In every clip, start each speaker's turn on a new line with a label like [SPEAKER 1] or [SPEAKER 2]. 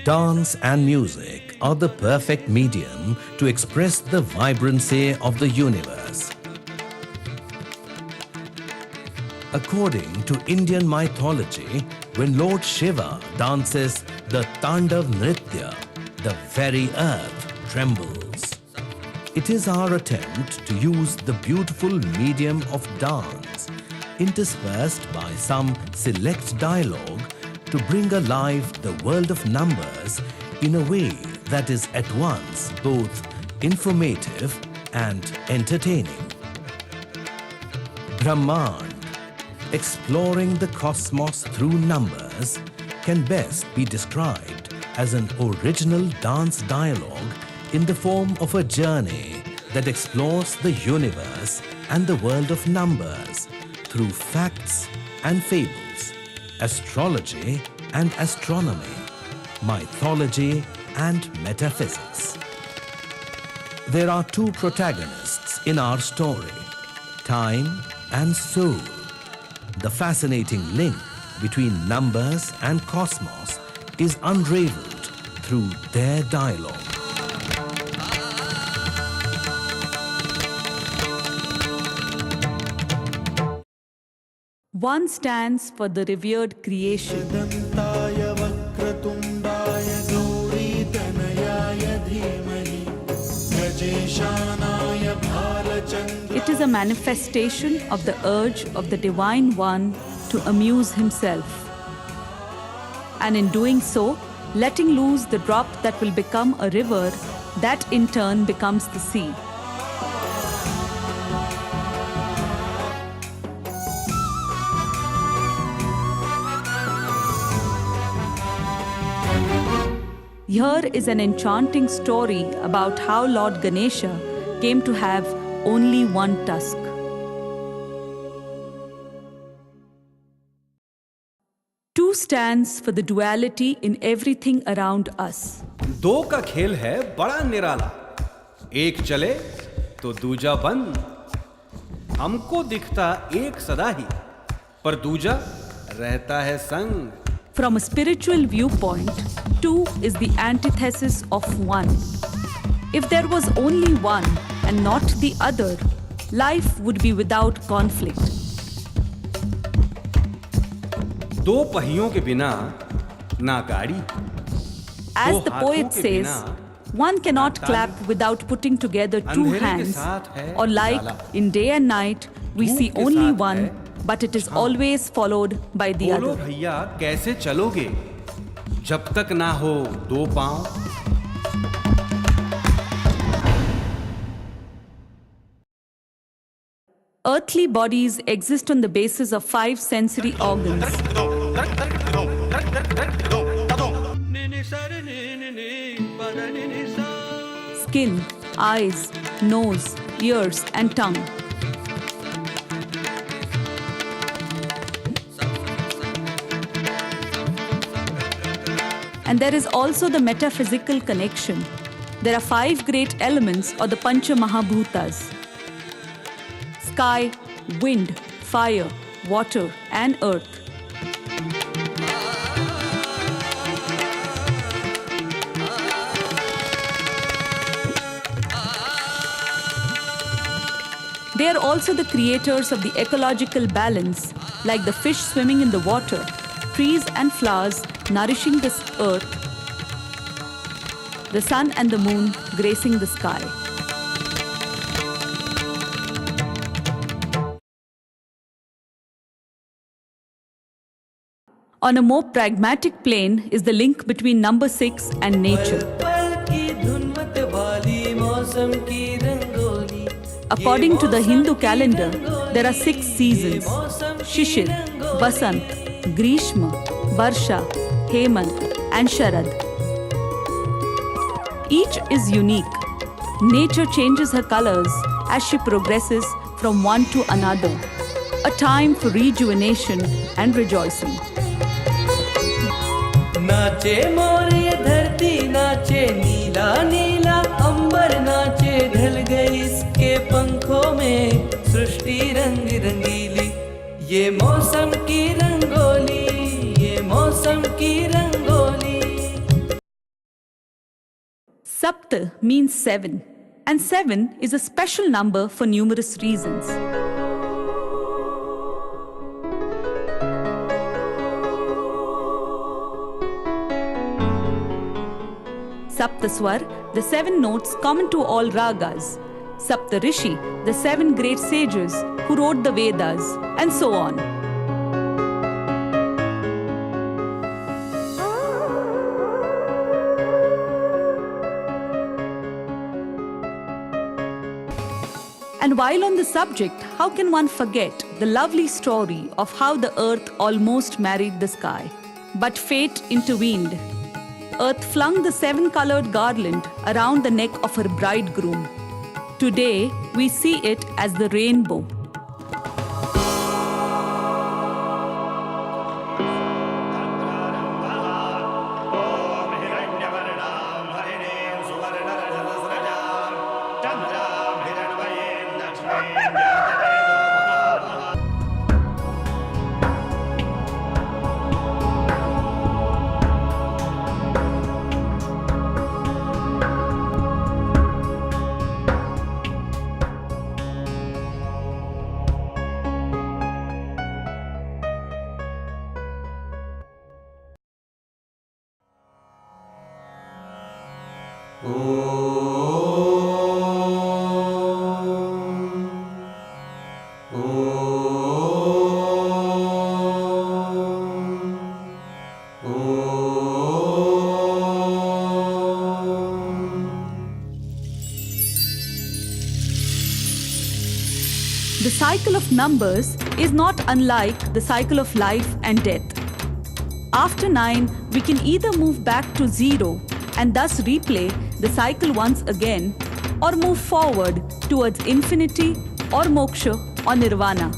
[SPEAKER 1] Dance and music are the perfect medium to express the vibrancy of the universe. According to Indian mythology, when Lord Shiva dances the Tandav Nritya, the very earth trembles. It is our attempt to use the beautiful medium of dance, interspersed by some select dialogue, to bring alive the world of numbers in a way that is at once both informative and entertaining. Brahmand, exploring the cosmos through numbers, can best be described as an original dance dialogue in the form of a journey that explores the universe and the world of numbers through facts and fables, astrology and astronomy, mythology and metaphysics. There are two protagonists in our story, time and soul. The fascinating link between numbers and cosmos is unraveled through their dialogue.
[SPEAKER 2] One stands for the revered creation. It is a manifestation of the urge of the Divine One to amuse himself, and in doing so, letting loose the drop that will become a river, that in turn becomes the sea. Here is an enchanting story about how Lord Ganesha came to have only one tusk. Two stands for the duality in everything around us.
[SPEAKER 3] दो का खेल है बड़ा निराला, एक चले तो दूजा बंद। हमको दिखता एक सदा ही, पर दूजा रहता है संग।
[SPEAKER 2] From a spiritual viewpoint, two is the antithesis of one. If there was only one and not the other, life would be without conflict.
[SPEAKER 3] दो पहियों के बिना ना गाड़ी।
[SPEAKER 2] As the poet says, one cannot clap without putting together two hands. Or like in day and night, we see only one, but it is always followed by the other.
[SPEAKER 3] बोलो भैया कैसे चलोगे जब तक ना हो दो पांव।
[SPEAKER 2] Earthly bodies exist on the basis of 5 sensory organs. Skin, eyes, nose, ears, and tongue. And there is also the metaphysical connection. There are 5 great elements or the Pancha Mahabhutas: sky, wind, fire, water, and earth. They are also the creators of the ecological balance, like the fish swimming in the water, trees and flowers nourishing this earth, the sun and the moon gracing the sky. On a more pragmatic plane is the link between number 6 and nature. According to the Hindu calendar, there are 6 seasons: Shishir, Basant, Grishma, Varsha, Hemant, and Sharad. Each is unique. Nature changes her colors as she progresses from one to another, a time for rejuvenation and rejoicing.
[SPEAKER 4] नाचे मोर ये धरती, नाचे नीला नीला अंबर, नाचे ढल गई इसके पंखों में सृष्टि रंग रंगीली। ये मौसम की रंगों की rangoli.
[SPEAKER 2] Sapt means 7, and 7 is a special number for numerous reasons. Saptaswar, the 7 notes common to all ragas. Saptarishi, the 7 great sages who wrote the Vedas, and so on. And while on the subject, how can one forget the lovely story of how the earth almost married the sky? But fate intervened. Earth flung the 7-colored garland around the neck of her bridegroom. Today, we see it as the rainbow. The cycle of numbers is not unlike the cycle of life and death. After 9, we can either move back to 0 and thus replay the cycle once again, or move forward towards infinity or moksha or nirvana.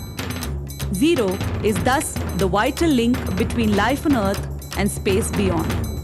[SPEAKER 2] 0 is thus the vital link between life on earth and space beyond.